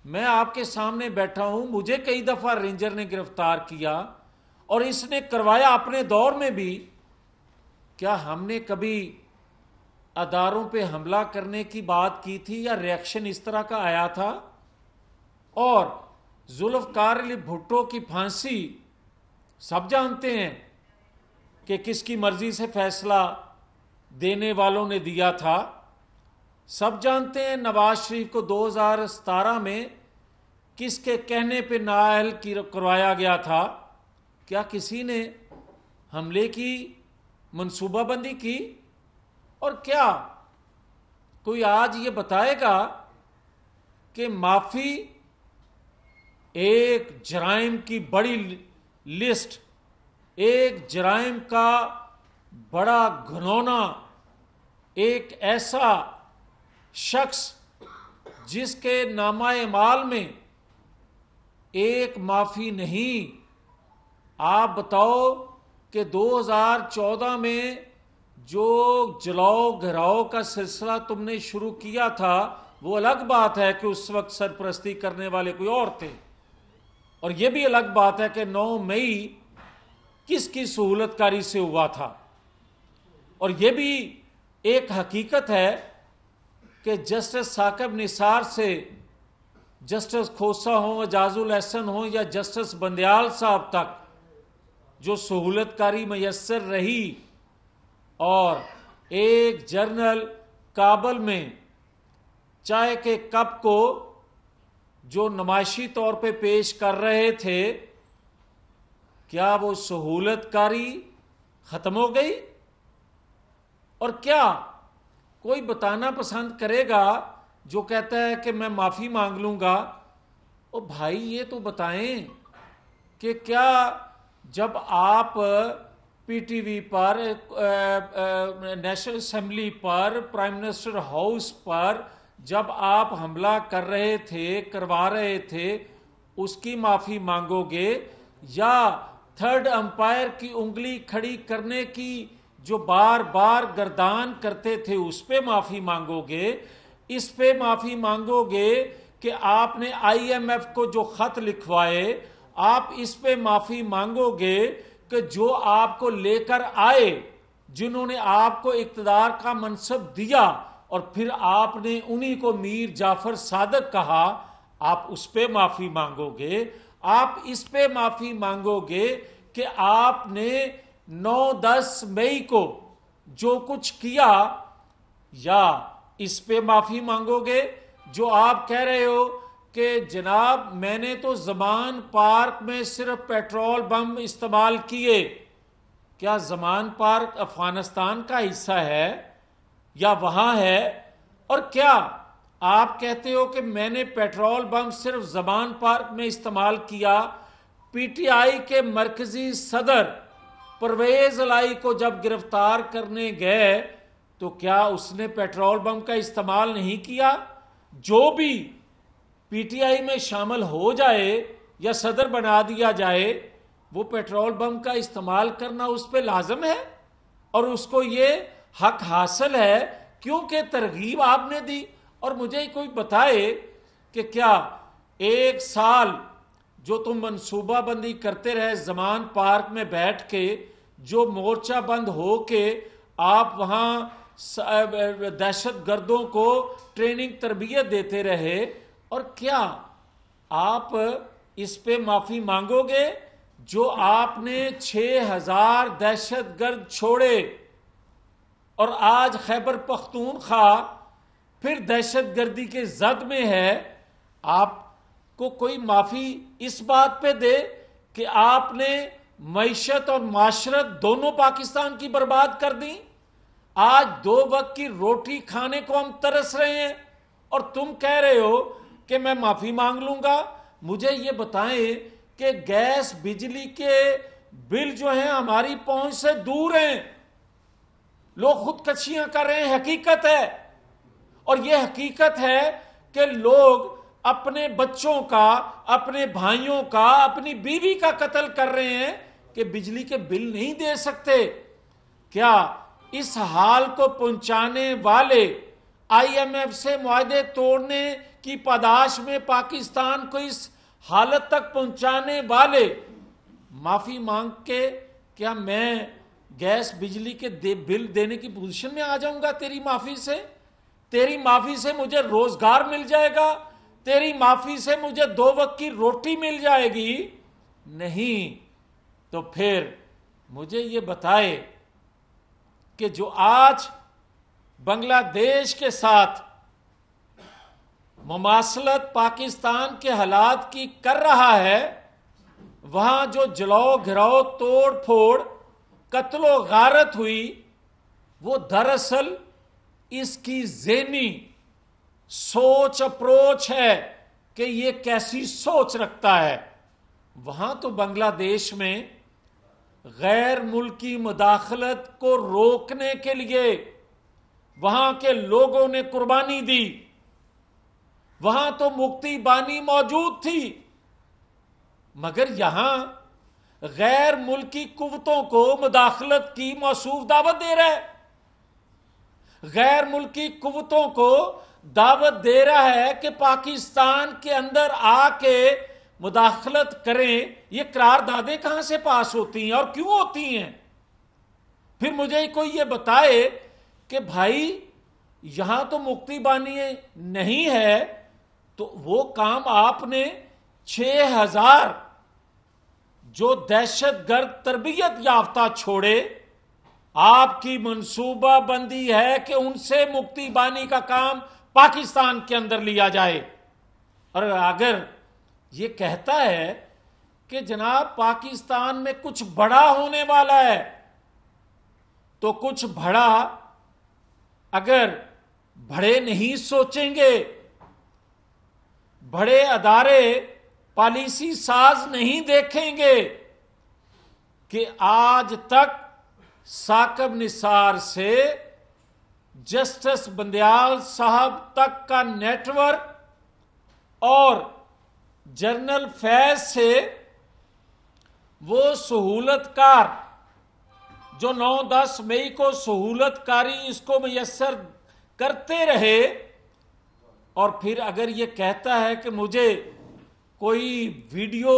میں آپ کے سامنے بیٹھا ہوں، مجھے کئی دفعہ رینجر نے گرفتار کیا اور اس نے کروایا اپنے دور میں بھی. کیا ہم نے کبھی اداروں پہ حملہ کرنے کی بات کی تھی یا ریاکشن اس طرح کا آیا تھا؟ اور ذوالفقار علی بھٹو کی پھانسی سب جانتے ہیں کہ کس کی مرضی سے فیصلہ دینے والوں نے دیا تھا. سب جانتے ہیں نواز شریف کو 2017 میں کس کے کہنے پہ نااہل کروایا گیا تھا. کیا کسی نے حملے کی منصوبہ بندی کی؟ اور کیا کوئی آج یہ بتائے گا کہ معافی ایک جرائم کی بڑی لسٹ، ایک جرائم کا بڑا گھنونا، ایک ایسا شخص جس کے نامہ اعمال میں ایک معافی نہیں؟ آپ بتاؤ کہ 2014 میں جو جلاؤ گھراؤ کا سلسلہ تم نے شروع کیا تھا، وہ الگ بات ہے کہ اس وقت سرپرستی کرنے والے کوئی اور تھے، اور یہ بھی الگ بات ہے کہ 9 مئی کس کی سہولت کاری سے ہوا تھا. اور یہ بھی ایک حقیقت ہے کہ جسٹس ثاقب نثار سے جسٹس کھوسا ہوں، اعجاز الاحسن ہوں یا جسٹس بندیال صاحب تک جو سہولت کاری میسر رہی، اور ایک جرنل کابل میں چائے کے کپ کو جو نمائشی طور پہ پیش کر رہے تھے، کیا وہ سہولت کاری ختم ہو گئی؟ اور کیا کوئی بتانا پسند کرے گا جو کہتا ہے کہ میں معافی مانگ لوں گا؟ او بھائی یہ تو بتائیں کہ کیا جب آپ پی ٹی وی پر، نیشنل اسمبلی پر، پرائم منسٹر ہاؤس پر جب آپ حملہ کر رہے تھے، کروا رہے تھے، اس کی معافی مانگو گے، یا تھرڈ امپائر کی انگلی کھڑی کرنے کی جو بار بار گردان کرتے تھے اس پہ معافی مانگو گے؟ اس پہ معافی مانگو گے کہ آپ نے آئی ایم ایف کو جو خط لکھوائے، آپ اس پہ معافی مانگو گے کہ جو آپ کو لے کر آئے، جنہوں نے آپ کو اقتدار کا منصب دیا اور پھر آپ نے انہی کو میر جعفر صادق کہا، آپ اس پہ معافی مانگو گے؟ آپ اس پہ معافی مانگو گے کہ آپ نے 9-10 مئی کو جو کچھ کیا، یا اس پہ معافی مانگو گے جو آپ کہہ رہے ہو کہ جناب میں نے تو زمان پارک میں صرف پیٹرول بم استعمال کیے؟ کیا زمان پارک افغانستان کا حصہ ہے یا وہاں ہے؟ اور کیا آپ کہتے ہو کہ میں نے پیٹرول بم صرف زمان پارک میں استعمال کیا؟ پی ٹی آئی کے مرکزی صدر پرویز الہی کو جب گرفتار کرنے گئے تو کیا اس نے پیٹرول بم کا استعمال نہیں کیا؟ جو بھی پی ٹی آئی میں شامل ہو جائے یا صدر بنا دیا جائے، وہ پیٹرول بم کا استعمال کرنا اس پہ لازم ہے، اور اس کو یہ حق حاصل ہے کیونکہ ترغیب آپ نے دی. اور مجھے کوئی بتائے کہ کیا 1 سال جو تم منصوبہ بندی کرتے رہے زمان پارک میں بیٹھ کے، جو مورچہ بند ہو کے آپ وہاں دہشت گردوں کو ٹریننگ تربیت دیتے رہے، اور کیا آپ اس پہ معافی مانگو گے جو آپ نے 6000 دہشت گرد چھوڑے، اور آج خیبر پختونخوا پھر دہشت گردی کے زد میں ہے؟ آپ کو کوئی معافی اس بات پہ دے کہ آپ نے معیشت اور معاشرت دونوں پاکستان کی برباد کر دی؟ آج 2 وقت کی روٹی کھانے کو ہم ترس رہے ہیں اور تم کہہ رہے ہو کہ میں معافی مانگ لوں گا. مجھے یہ بتائیں کہ گیس بجلی کے بل جو ہیں ہماری پہنچ سے دور ہیں، لوگ خودکشیاں کر رہے ہیں، حقیقت ہے. اور یہ حقیقت ہے کہ لوگ اپنے بچوں کا، اپنے بھائیوں کا، اپنی بیوی کا قتل کر رہے ہیں کہ بجلی کے بل نہیں دے سکتے. کیا اس حال کو پہنچانے والے آئی ایم ایف سے معاہدے توڑنے کی پاداش میں پاکستان کو اس حالت تک پہنچانے والے معافی مانگ کے کیا میں گیس بجلی کے بل دینے کی پوزیشن میں آ جاؤں گا؟ تیری معافی سے؟ تیری معافی سے مجھے روزگار مل جائے گا؟ تیری معافی سے مجھے 2 وقت کی روٹی مل جائے گی؟ نہیں۔ تو پھر مجھے یہ بتائے کہ جو آج بنگلہ دیش کے ساتھ مماثلت پاکستان کے حالات کی کر رہا ہے، وہاں جو جلاؤ گھراؤ توڑ پھوڑ قتل و غارت ہوئی، وہ دراصل اس کی ذہنی سوچ اپروچ ہے کہ یہ کیسی سوچ رکھتا ہے۔ وہاں تو بنگلہ دیش میں غیر ملکی مداخلت کو روکنے کے لیے وہاں کے لوگوں نے قربانی دی، وہاں تو مکتی بانی موجود تھی، مگر یہاں غیر ملکی قوتوں کو مداخلت کی موصوف دعوت دے رہا ہے، غیر ملکی قوتوں کو دعوت دے رہا ہے کہ پاکستان کے اندر آ کے مداخلت کریں۔ یہ قراردادیں کہاں سے پاس ہوتی ہیں اور کیوں ہوتی ہیں؟ پھر مجھے کوئی یہ بتائے کہ بھائی یہاں تو مکتی بانی نہیں ہے، تو وہ کام آپ نے 6000 جو دہشت گرد تربیت یافتہ چھوڑے، آپ کی منصوبہ بندی ہے کہ ان سے مکتی بانی کا کام پاکستان کے اندر لیا جائے۔ اور اگر یہ کہتا ہے کہ جناب پاکستان میں کچھ بڑا ہونے والا ہے، تو کچھ بڑا اگر بڑے نہیں سوچیں گے، بڑے ادارے پالیسی ساز نہیں دیکھیں گے کہ آج تک ثاقب نثار سے جسٹس بندیال صاحب تک کا نیٹ ورک اور جنرل فیض سے وہ سہولت کار جو 9-10 مئی کو سہولت کاری اس کو میسر کرتے رہے، اور پھر اگر یہ کہتا ہے کہ مجھے کوئی ویڈیو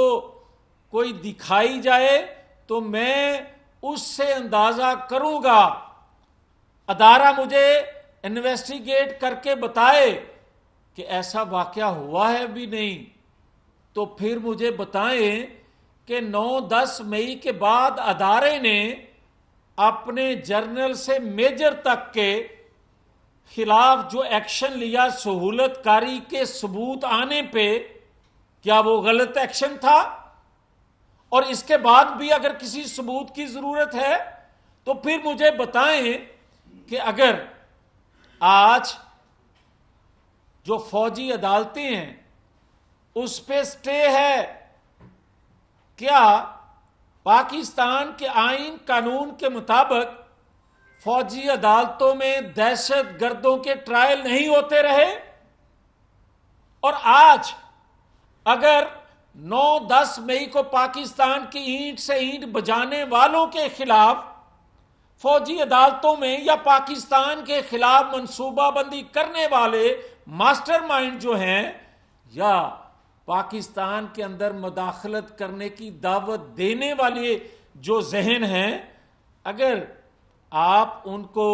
کوئی دکھائی جائے تو میں اس سے اندازہ کروں گا، ادارہ مجھے انویسٹیگیٹ کر کے بتائے کہ ایسا واقعہ ہوا ہے بھی نہیں، تو پھر مجھے بتائیں کہ 9-10 مئی کے بعد ادارے نے اپنے جرنل سے میجر تک کے خلاف جو ایکشن لیا سہولت کاری کے ثبوت آنے پہ، کیا وہ غلط ایکشن تھا؟ اور اس کے بعد بھی اگر کسی ثبوت کی ضرورت ہے تو پھر مجھے بتائیں کہ اگر آج جو فوجی عدالتیں ہیں اس پہ سٹے ہے، کیا پاکستان کے آئین قانون کے مطابق فوجی عدالتوں میں دہشت گردوں کے ٹرائل نہیں ہوتے رہے؟ اور آج اگر 9-10 مئی کو پاکستان کی اینٹ سے اینٹ بجانے والوں کے خلاف فوجی عدالتوں میں یا پاکستان کے خلاف منصوبہ بندی کرنے والے ماسٹر مائنڈ جو ہیں یا پاکستان کے اندر مداخلت کرنے کی دعوت دینے والے جو ذہن ہیں، اگر آپ ان کو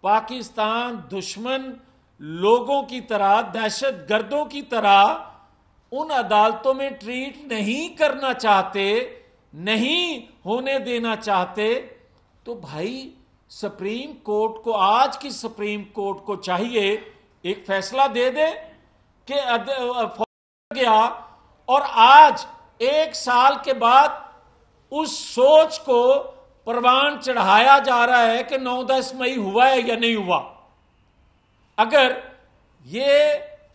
پاکستان دشمن لوگوں کی طرح، دہشت گردوں کی طرح ان عدالتوں میں ٹریٹ نہیں کرنا چاہتے، نہیں ہونے دینا چاہتے، تو بھائی سپریم کورٹ کو، آج کی سپریم کورٹ کو چاہیے ایک فیصلہ دے دے کہ گیا، اور آج 1 سال کے بعد اس سوچ کو پروان چڑھایا جا رہا ہے کہ 9-10 مئی ہوا ہے یا نہیں ہوا۔ اگر یہ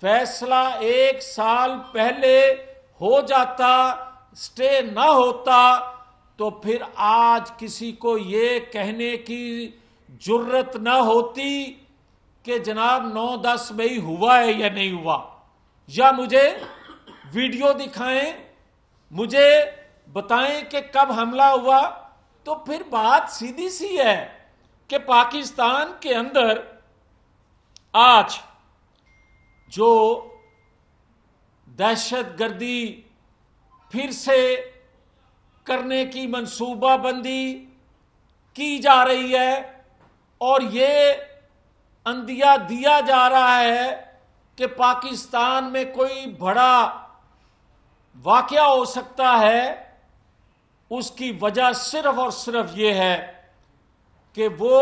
فیصلہ 1 سال پہلے ہو جاتا، سٹے نہ ہوتا، تو پھر آج کسی کو یہ کہنے کی جرت نہ ہوتی کہ جناب 9-10 مئی ہوا ہے یا نہیں ہوا، یا مجھے ویڈیو دکھائیں، مجھے بتائیں کہ کب حملہ ہوا۔ تو پھر بات سیدھی سی ہے کہ پاکستان کے اندر آج جو دہشت گردی پھر سے کرنے کی منصوبہ بندی کی جا رہی ہے، اور یہ اندیا دیا جا رہا ہے کہ پاکستان میں کوئی بڑا واقعہ ہو سکتا ہے، اس کی وجہ صرف اور صرف یہ ہے کہ وہ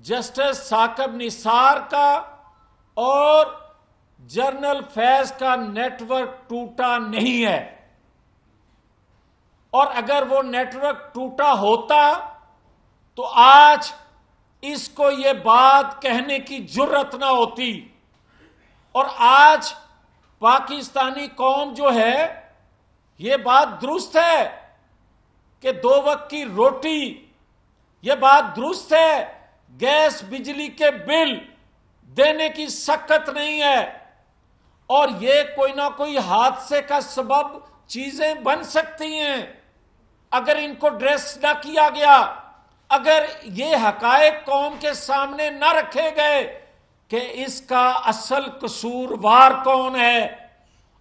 جسٹس ثاقب نثار کا اور جنرل فیض کا نیٹ ورک ٹوٹا نہیں ہے۔ اور اگر وہ نیٹ ورک ٹوٹا ہوتا تو آج اس کو یہ بات کہنے کی جرت نہ ہوتی، اور آج پاکستانی قوم جو ہے، یہ بات درست ہے کہ 2 وقت کی روٹی، یہ بات درست ہے گیس بجلی کے بل دینے کی سخت نہیں ہے، اور یہ کوئی نہ کوئی حادثے کا سبب چیزیں بن سکتی ہیں اگر ان کو ڈریس نہ کیا گیا، اگر یہ حقائق قوم کے سامنے نہ رکھے گئے کہ اس کا اصل قصوروار کون ہے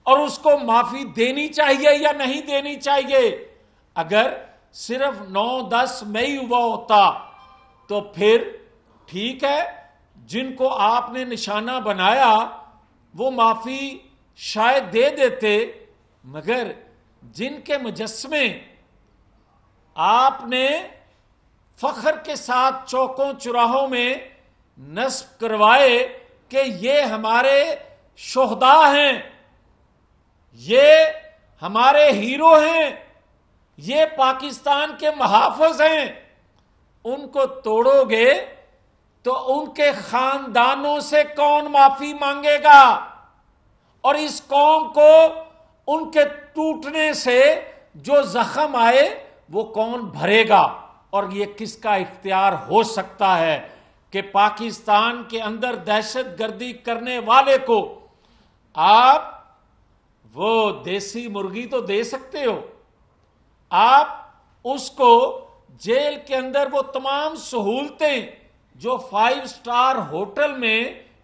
اور اس کو معافی دینی چاہیے یا نہیں دینی چاہیے۔ اگر صرف 9-10 مئی ہوا ہوتا تو پھر ٹھیک ہے، جن کو آپ نے نشانہ بنایا وہ معافی شاید دے دیتے، مگر جن کے مجسمے آپ نے فخر کے ساتھ چوکوں چراہوں میں نصب کروائے کہ یہ ہمارے شہداء ہیں، یہ ہمارے ہیرو ہیں، یہ پاکستان کے محافظ ہیں، ان کو توڑو گے تو ان کے خاندانوں سے کون معافی مانگے گا؟ اور اس قوم کو ان کے ٹوٹنے سے جو زخم آئے وہ کون بھرے گا؟ اور یہ کس کا اختیار ہو سکتا ہے کہ پاکستان کے اندر دہشت گردی کرنے والے کو آپ وہ دیسی مرغی تو دے سکتے ہو، آپ اس کو جیل کے اندر وہ تمام سہولتیں جو 5 اسٹار ہوٹل میں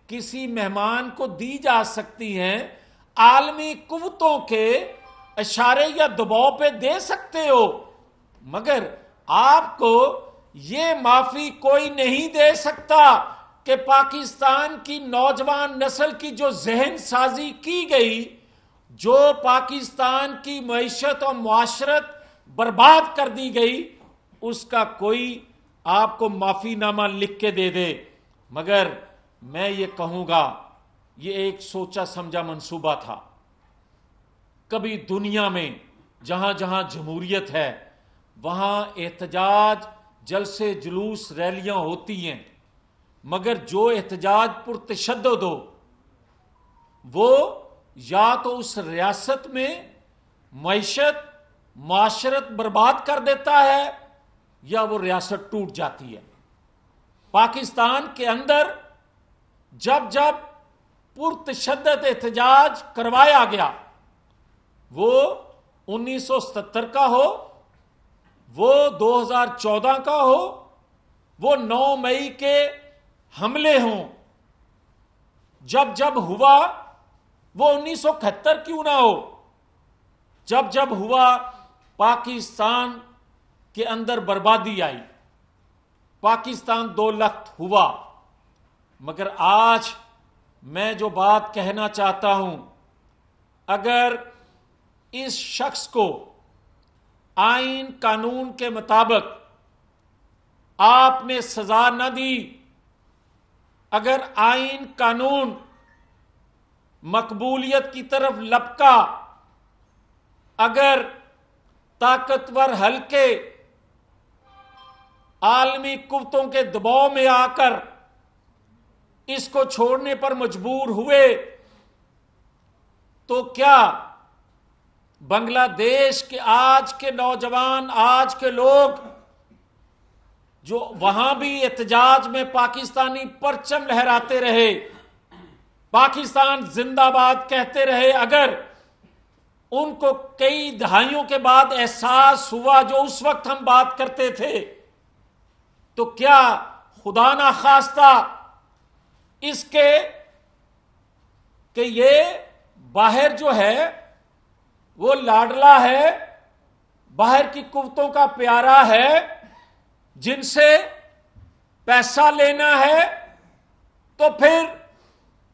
کسی مہمان کو دی جا سکتی ہیں، عالمی قوتوں کے اشارے یا دباؤ پہ دے سکتے ہو، مگر آپ کو یہ معافی کوئی نہیں دے سکتا کہ پاکستان کی نوجوان نسل کی جو ذہن سازی کی گئی، جو پاکستان کی معیشت اور معاشرت برباد کر دی گئی، اس کا کوئی آپ کو معافی نامہ لکھ کے دے دے۔ مگر میں یہ کہوں گا، یہ ایک سوچا سمجھا منصوبہ تھا۔ کبھی دنیا میں جہاں جہاں جمہوریت ہے وہاں احتجاج، جلسے، جلوس، ریلیاں ہوتی ہیں، مگر جو احتجاج پرتشدد ہو وہ یا تو اس ریاست میں معیشت، معاشرت برباد کر دیتا ہے یا وہ ریاست ٹوٹ جاتی ہے۔ پاکستان کے اندر جب جب پرتشدد احتجاج کروایا گیا، وہ 1977 کا ہو، وہ 2014 کا ہو، وہ 9 مئی کے حملے ہوں، جب جب ہوا، وہ 1971 کیوں نہ ہو، جب جب ہوا پاکستان کے اندر بربادی آئی، پاکستان 2 لخت ہوا۔ مگر آج میں جو بات کہنا چاہتا ہوں، اگر اس شخص کو آئین قانون کے مطابق آپ نے سزا نہ دی، اگر آئین قانون مقبولیت کی طرف لپکا، اگر طاقتور حلقے عالمی قوتوں کے دباؤ میں آ کر اس کو چھوڑنے پر مجبور ہوئے، تو کیا بنگلہ دیش کے آج کے نوجوان، آج کے لوگ جو وہاں بھی احتجاج میں پاکستانی پرچم لہراتے رہے، پاکستان زندہ باد کہتے رہے، اگر ان کو کئی دہائیوں کے بعد احساس ہوا جو اس وقت ہم بات کرتے تھے، تو کیا خدا نخواستہ اس کے کہ یہ باہر جو ہے وہ لاڈلا ہے، باہر کی قوتوں کا پیارا ہے، جن سے پیسہ لینا ہے تو پھر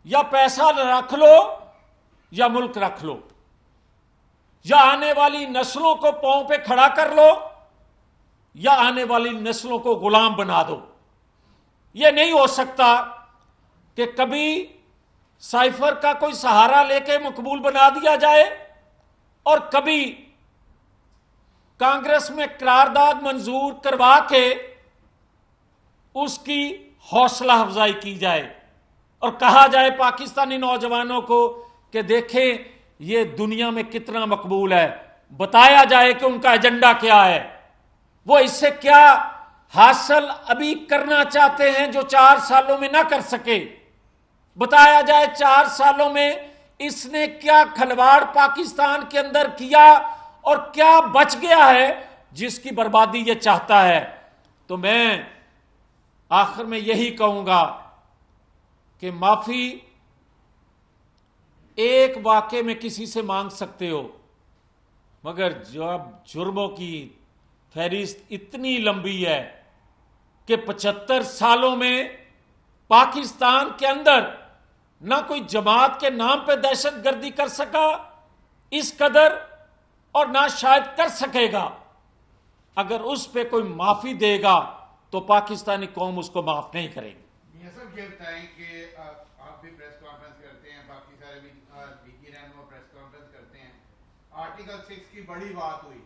یا پیسہ رکھ لو یا ملک رکھ لو، یا آنے والی نسلوں کو پاؤں پہ کھڑا کر لو یا آنے والی نسلوں کو غلام بنا دو۔ یہ نہیں ہو سکتا کہ کبھی سائفر کا کوئی سہارا لے کے مقبول بنا دیا جائے اور کبھی کانگریس میں قرارداد منظور کروا کے اس کی حوصلہ افزائی کی جائے اور کہا جائے پاکستانی نوجوانوں کو کہ دیکھیں یہ دنیا میں کتنا مقبول ہے، بتایا جائے کہ ان کا ایجنڈا کیا ہے، وہ اس سے کیا حاصل ابھی کرنا چاہتے ہیں جو 4 سالوں میں نہ کر سکے، بتایا جائے 4 سالوں میں اس نے کیا کھلواڑ پاکستان کے اندر کیا اور کیا بچ گیا ہے جس کی بربادی یہ چاہتا ہے۔ تو میں آخر میں یہی کہوں گا کہ معافی ایک واقعے میں کسی سے مانگ سکتے ہو، مگر جب جرموں کی فہرست اتنی لمبی ہے کہ 75 سالوں میں پاکستان کے اندر نہ کوئی جماعت کے نام پہ دہشت گردی کر سکا اس قدر، اور نہ شاید کر سکے گا، اگر اس پہ کوئی معافی دے گا تو پاکستانی قوم اس کو معاف نہیں کرے گی۔ میاں صاحب یہ بتائیں کہ آپ بھی پریس کانفرنس کرتے ہیں، باقی سارے بھی لیگی رہنما پریس کانفرنس کرتے ہیں، آرٹیکل 6 کی بڑی بات ہوئی،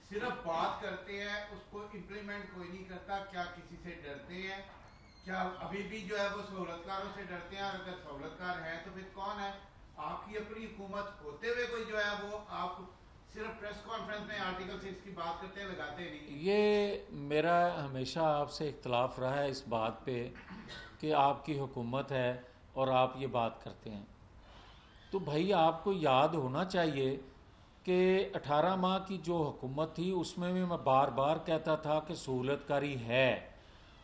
صرف بات کرتے ہیں، اس کو امپلیمنٹ کوئی نہیں کرتا، کیا کسی سے ڈرتے ہیں؟ کیا ابھی بھی جو ہے وہ سہولتکاروں سے ڈرتے ہیں؟ اور اگر سہولتکار ہیں تو پھر کون ہے؟ آپ کی اپنی حکومت ہوتے ہوئے کوئی جو ہے وہ آپ صرف پریس کانفرنس میں آرٹیکل 6 کی بات کرتے ہیں، لگاتے نہیں؟ یہ میرا ہمیشہ آپ سے اختلاف رہا ہے اس بات پہ کہ آپ کی حکومت ہے اور آپ یہ بات کرتے ہیں، تو بھائی آپ کو یاد ہونا چاہیے کہ 18 ماہ کی جو حکومت تھی اس میں بھی میں بار بار کہتا تھا کہ سہولت کاری ہے،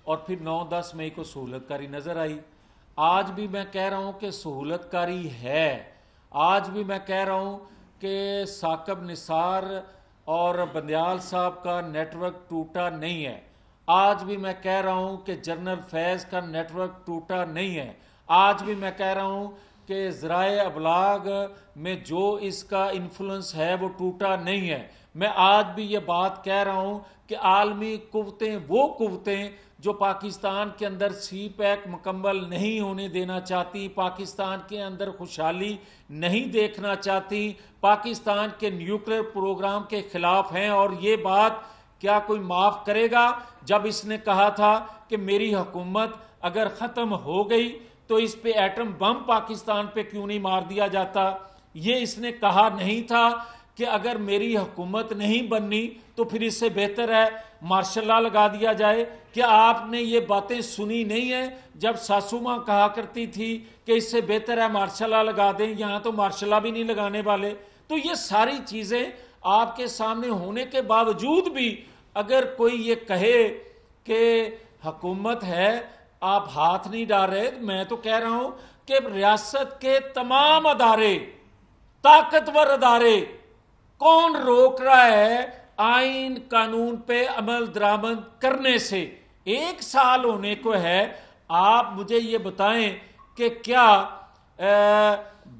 اور پھر 9-10 مئی کو سہولت کاری نظر آئی۔ آج بھی میں کہہ رہا ہوں کہ سہولت کاری ہے، آج بھی میں کہہ رہا ہوں کہ ثاقب نثار اور بندیال صاحب کا نیٹ ورک ٹوٹا نہیں ہے، آج بھی میں کہہ رہا ہوں کہ جنرل فیض کا نیٹ ورک ٹوٹا نہیں ہے، آج بھی میں کہہ رہا ہوں کہ ذرائع ابلاغ میں جو اس کا انفلوئنس ہے وہ ٹوٹا نہیں ہے۔ میں آج بھی یہ بات کہہ رہا ہوں کہ عالمی قوتیں وہ قوتیں جو پاکستان کے اندر سی پیک مکمل نہیں ہونے دینا چاہتی، پاکستان کے اندر خوشحالی نہیں دیکھنا چاہتی، پاکستان کے نیوکلیئر پروگرام کے خلاف ہیں، اور یہ بات کیا کوئی معاف کرے گا؟ جب اس نے کہا تھا کہ میری حکومت اگر ختم ہو گئی تو اس پہ ایٹم بم پاکستان پہ کیوں نہیں مار دیا جاتا؟ یہ اس نے کہا نہیں تھا کہ اگر میری حکومت نہیں بننی تو پھر اس سے بہتر ہے مارشل لا لگا دیا جائے؟ کیا آپ نے یہ باتیں سنی نہیں ہیں جب ساسو ماں کہا کرتی تھی کہ اس سے بہتر ہے مارشل لا لگا دیں؟ یہاں تو مارشل لا بھی نہیں لگانے والے۔ تو یہ ساری چیزیں آپ کے سامنے ہونے کے باوجود بھی اگر کوئی یہ کہے کہ حکومت ہے آپ ہاتھ نہیں ڈال رہے، میں تو کہہ رہا ہوں کہ ریاست کے تمام ادارے، طاقتور ادارے، کون روک رہا ہے آئین قانون پہ عمل درآمد کرنے سے؟ 1 سال ہونے کو ہے، آپ مجھے یہ بتائیں کہ کیا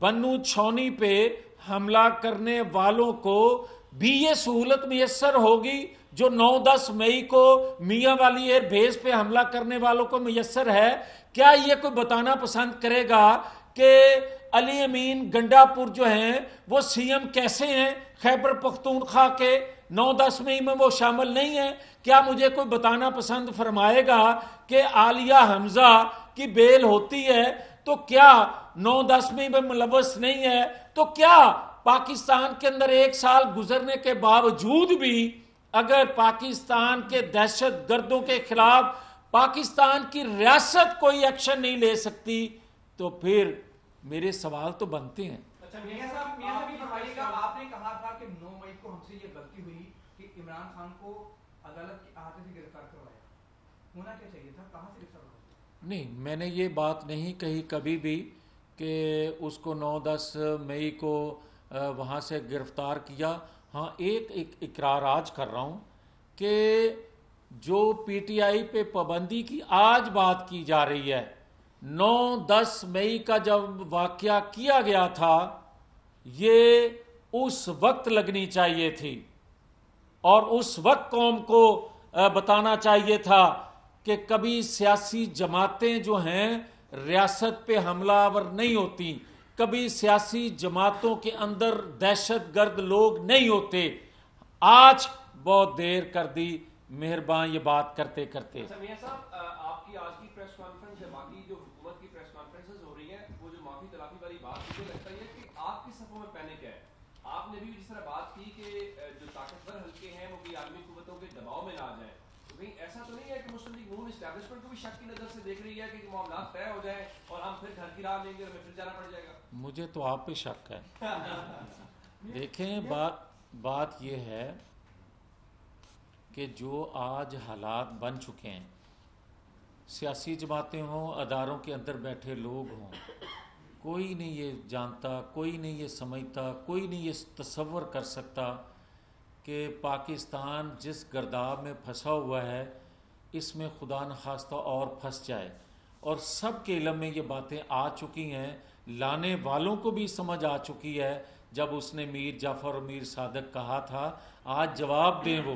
بنو چھونی پہ حملہ کرنے والوں کو بھی یہ سہولت میسر ہوگی جو 9-10 مئی کو میاں والی ایئر بیس پہ حملہ کرنے والوں کو میسر ہے؟ کیا یہ کوئی بتانا پسند کرے گا کہ علی امین گنڈا پور جو ہیں وہ سی ایم کیسے ہیں خیبر پختونخوا کے؟ 9-10 مئی میں وہ شامل نہیں ہیں۔ کیا مجھے کوئی بتانا پسند فرمائے گا کہ عالیہ حمزہ کی بیل ہوتی ہے تو کیا 9-10 مئی میں ملوث نہیں ہے؟ تو کیا پاکستان کے اندر 1 سال گزرنے کے باوجود بھی اگر پاکستان کے دہشت گردوں کے خلاف پاکستان کی ریاست کوئی ایکشن نہیں لے سکتی تو پھر میرے سوال تو بنتے ہیں۔ اچھا میاں صاحب یہ فرمائیے گا، آپ نے کہا تھا کہ 9 مئی کو ہم سے یہ غلطی ہوئی کہ عمران خان کو عدالت کے احاطے سے گرفتار کروایا، ہونا کیا چاہیے تھا؟ کہاں سے گرفتار ہوا؟ نہیں، میں نے یہ بات نہیں کہی کبھی بھی کہ اس کو 9-10 مئی کو وہاں سے گرفتار کیا. ہاں ایک اقرار آج کر رہا ہوں کہ جو پی ٹی آئی پہ پابندی کی آج بات کی جا رہی ہے، 9-10 مئی کا جب واقعہ کیا گیا تھا یہ اس وقت لگنی چاہیے تھی، اور اس وقت قوم کو بتانا چاہیے تھا کہ کبھی سیاسی جماعتیں جو ہیں ریاست پہ حملہ آور نہیں ہوتی، کبھی سیاسی جماعتوں کے اندر دہشت گرد لوگ نہیں ہوتے. آج بہت دیر کر دی، مہربان یہ بات کرتے کرتے. میاں صاحب آپ کی آج کی پریس کانفرنس ہے، باقی جو حکومت کی پریس کانفرنسز ہو رہی ہیں، وہ جو معافی تلافی والی بات مجھے لگتا ہے کہ آپ کی صفوں میں پینک ہے. آپ نے بھی جس طرح بات کی کہ جو طاقتور حلقے ہیں وہ بھی عالمی قوتوں کے دباؤ میں نہ آ جائیں، تو کہیں ایسا تو نہیں ہے کہ مسلم لیگ نون اسٹیبلشمنٹ کو بھی شک کی نظر سے دیکھ رہی ہے کہ معاملات طے ہو جائیں اور ہم پھر گھر کی راہ لیں گے اور ہمیں پھر جانا پڑ جائے گا؟ مجھے تو آپ پہ شک ہے. دیکھیں بات یہ ہے کہ جو آج حالات بن چکے ہیں، سیاسی جماعتیں ہوں، اداروں کے اندر بیٹھے لوگ ہوں، کوئی نہیں یہ جانتا، کوئی نہیں یہ سمجھتا، کوئی نہیں یہ تصور کر سکتا کہ پاکستان جس گرداب میں پھنسا ہوا ہے اس میں خدا نخواستہ اور پھنس جائے. اور سب کے علم میں یہ باتیں آ چکی ہیں، لانے والوں کو بھی سمجھ آ چکی ہے. جب اس نے میر جعفر اور میر صادق کہا تھا، آج جواب دیں وہ.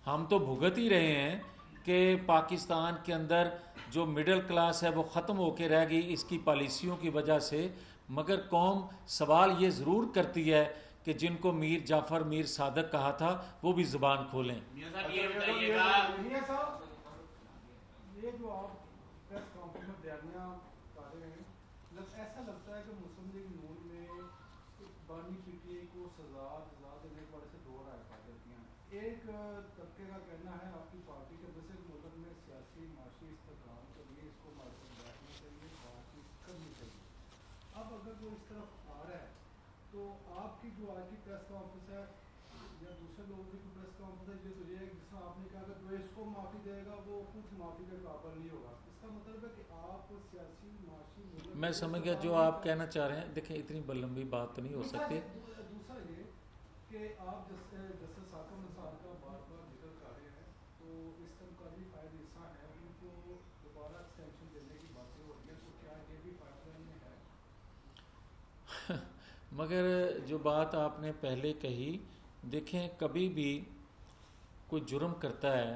ہم تو بھگت ہی رہے ہیں کہ پاکستان کے اندر جو مڈل کلاس ہے وہ ختم ہو کے رہ گئی اس کی پالیسیوں کی وجہ سے، مگر قوم سوال یہ ضرور کرتی ہے کہ جن کو میر جعفر میر صادق کہا تھا وہ بھی زبان کھولیں. میاں صاحب یہ بتائیے گا، میاں صاحب یہ جو آپ پریس کانفرنس میں بیانیہ کر رہے ہیں، ایسا لگتا ہے کہ مسلم لیگ نون میں بانی پی ٹی آئی کو سزا دینے کے بارے سے دو رائے پائی جاتی ہیں. ایک طبقے کا کہنا ہے آپ کی پارٹی کے وجہ سے ملک میں سیاسی معاشی استحکام کے لیے اس کو مارکیٹ بیٹھنا چاہیے، بات چیت کرنی چاہیے. اب اگر وہ اس طرف آ رہا ہے تو آپ کی جو آج کی پریس کانفرنس ہے یا دوسرے لوگوں کی پریس کانفرنس ہے، یہ تو یہ ہے جس طرح آپ نے کہا کہ جو اس کو معافی دے گا وہ کچھ معافی کے قابل نہیں ہوگا. اس کا مطلب ہے کہ آپ سیاسی معاشی میں سمجھ گیا جو آپ کہنا چاہ رہے ہیں. دیکھیں اتنی لمبی بات تو نہیں ہو سکتی. دوسرا یہ کہ آپ جسٹس ثاقب نثار کا بار بار ذکر کر رہے ہیں، تو اس تنقیدی فائد حصہ ہے ان کو دوبارہ ایکسٹینشن دینے کی باتیں ہو رہی ہیں، تو کیا یہ بھی پائپ لائن میں ہے؟ مگر جو بات آپ نے پہلے کہی، دیکھیں کبھی بھی کوئی جرم کرتا ہے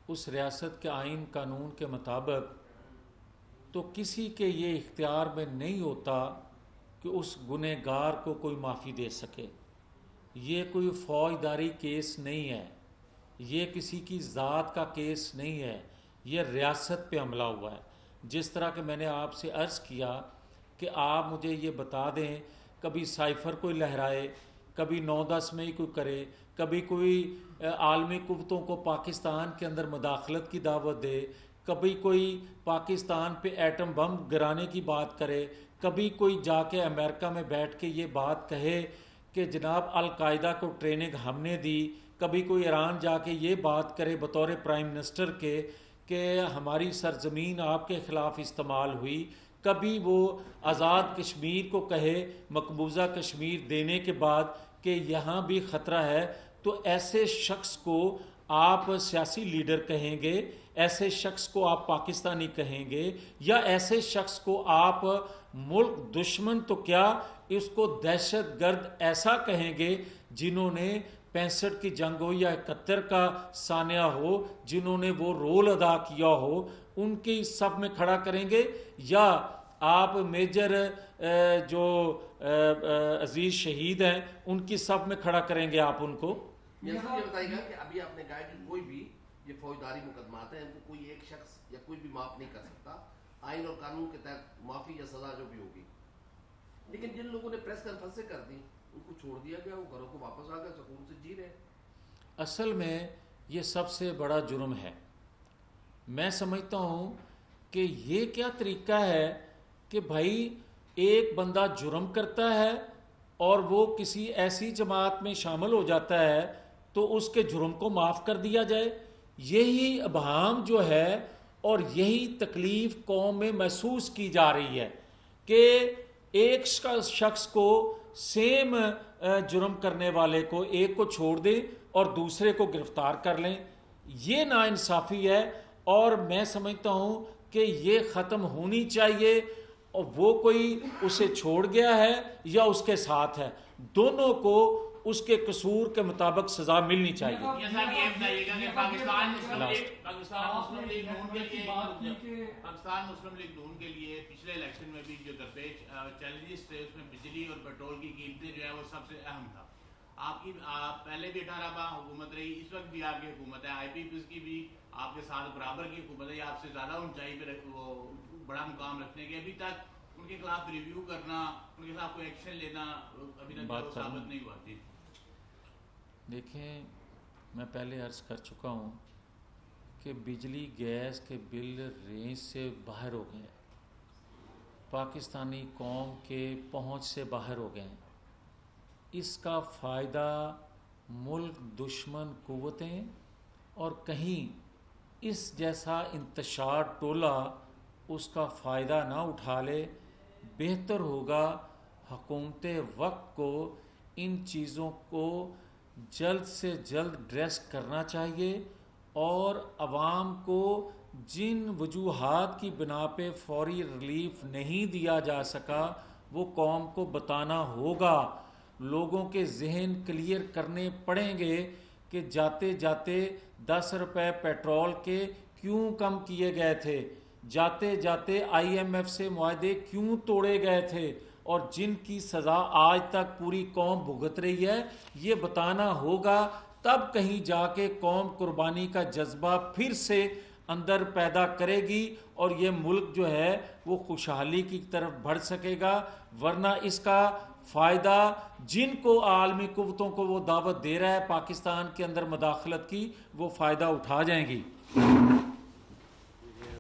اس ریاست کے آئین قانون کے مطابق تو کسی کے یہ اختیار میں نہیں ہوتا کہ اس گنہگار کو کوئی معافی دے سکے. یہ کوئی فوجداری کیس نہیں ہے، یہ کسی کی ذات کا کیس نہیں ہے، یہ ریاست پہ حملہ ہوا ہے. جس طرح کہ میں نے آپ سے عرض کیا کہ آپ مجھے یہ بتا دیں، کبھی سائفر کوئی لہرائے، کبھی 9-10 مئی کوئی کرے، کبھی کوئی عالمی قوتوں کو پاکستان کے اندر مداخلت کی دعوت دے، کبھی کوئی پاکستان پہ ایٹم بم گرانے کی بات کرے، کبھی کوئی جا کے امریکہ میں بیٹھ کے یہ بات کہے کہ جناب القاعدہ کو ٹریننگ ہم نے دی، کبھی کوئی ایران جا کے یہ بات کرے بطور پرائم منسٹر کے کہ ہماری سرزمین آپ کے خلاف استعمال ہوئی، کبھی وہ آزاد کشمیر کو کہے مقبوضہ کشمیر دینے کے بعد کہ یہاں بھی خطرہ ہے، تو ایسے شخص کو آپ سیاسی لیڈر کہیں گے، ایسے شخص کو آپ پاکستانی کہیں گے، یا ایسے شخص کو آپ ملک دشمن تو کیا اس کو دہشت گرد ایسا کہیں گے جنہوں نے 65 کی جنگ ہو یا 71 کا سانحہ ہو، جنہوں نے وہ رول ادا کیا ہو، ان کی سب میں کھڑا کریں گے؟ یا آپ میجر جو عزیز شہید ہیں ان کی سب میں کھڑا کریں گے آپ ان کو؟ یہ بتائیے گا کہ ابھی آپ نے کہا کہ کوئی بھی یہ فوجداری مقدمات ہیں ان کو کوئی ایک شخص یا کوئی بھی معاف نہیں کر سکتا، آئین اور قانون کے تحت معافی یا سزا جو بھی ہوگی، لیکن جن لوگوں نے پریس کانفرنسیں کر دی ان کو چھوڑ دیا گیا، وہ گھروں کو واپس آ گئے، سکون سے جی رہے. اصل میں یہ سب سے بڑا جرم ہے. میں سمجھتا ہوں کہ یہ کیا طریقہ ہے کہ بھائی ایک بندہ جرم کرتا ہے اور وہ کسی ایسی جماعت میں شامل ہو جاتا ہے تو اس کے جرم کو معاف کر دیا جائے. یہی ابہام جو ہے اور یہی تکلیف قوم میں محسوس کی جا رہی ہے کہ ایک شخص کو سیم جرم کرنے والے کو ایک کو چھوڑ دیں اور دوسرے کو گرفتار کر لیں. یہ ناانصافی ہے اور میں سمجھتا ہوں کہ یہ ختم ہونی چاہیے. اور وہ کوئی اسے چھوڑ گیا ہے یا اس کے ساتھ ہے, دونوں کو اس کے قصور کے مطابق سزا ملنی چاہیے. یہ صاحب یہ بتائیے گا کہ پاکستان مسلم لیگ نون کے لیے پچھلے الیکشن میں بھی جو درپیش چیلنجز تھے اس میں بجلی اور پیٹرول کی قیمتیں جو ہے وہ سب سے اہم تھا. آپ کی پہلے بھی 18 ماہ حکومت رہی, اس وقت بھی آپ کی حکومت ہے, آئی پی پی کی بھی آپ کے ساتھ برابر کی حکومت ہے, آپ سے زیادہ اونچائی پہ وہ بڑا مقام رکھنے کے. ابھی تک ان کے خلاف ریویو کرنا, ان کے خلاف کوئی ایکشن لینا ابھی تک ثابت نہیں ہوا. تھی دیکھیں, میں پہلے عرض کر چکا ہوں کہ بجلی گیس کے بل رینج سے باہر ہو گئے ہیں, پاکستانی قوم کے پہنچ سے باہر ہو گئے ہیں. اس کا فائدہ ملک دشمن قوتیں اور کہیں اس جیسا انتشار ٹولہ اس کا فائدہ نہ اٹھا لے. بہتر ہوگا حکومت وقت کو ان چیزوں کو جلد سے جلد ڈریس کرنا چاہیے اور عوام کو جن وجوہات کی بنا پہ فوری ریلیف نہیں دیا جا سکا وہ قوم کو بتانا ہوگا. لوگوں کے ذہن کلیئر کرنے پڑیں گے کہ جاتے جاتے 10 روپے پیٹرول کے کیوں کم کیے گئے تھے, جاتے جاتے آئی ایم ایف سے معاہدے کیوں توڑے گئے تھے, اور جن کی سزا آج تک پوری قوم بھگت رہی ہے. یہ بتانا ہوگا, تب کہیں جا کے قوم قربانی کا جذبہ پھر سے اندر پیدا کرے گی اور یہ ملک جو ہے وہ خوشحالی کی طرف بڑھ سکے گا. ورنہ اس کا فائدہ جن کو عالمی قوتوں کو وہ دعوت دے رہا ہے پاکستان کے اندر مداخلت کی, وہ فائدہ اٹھا جائیں گی.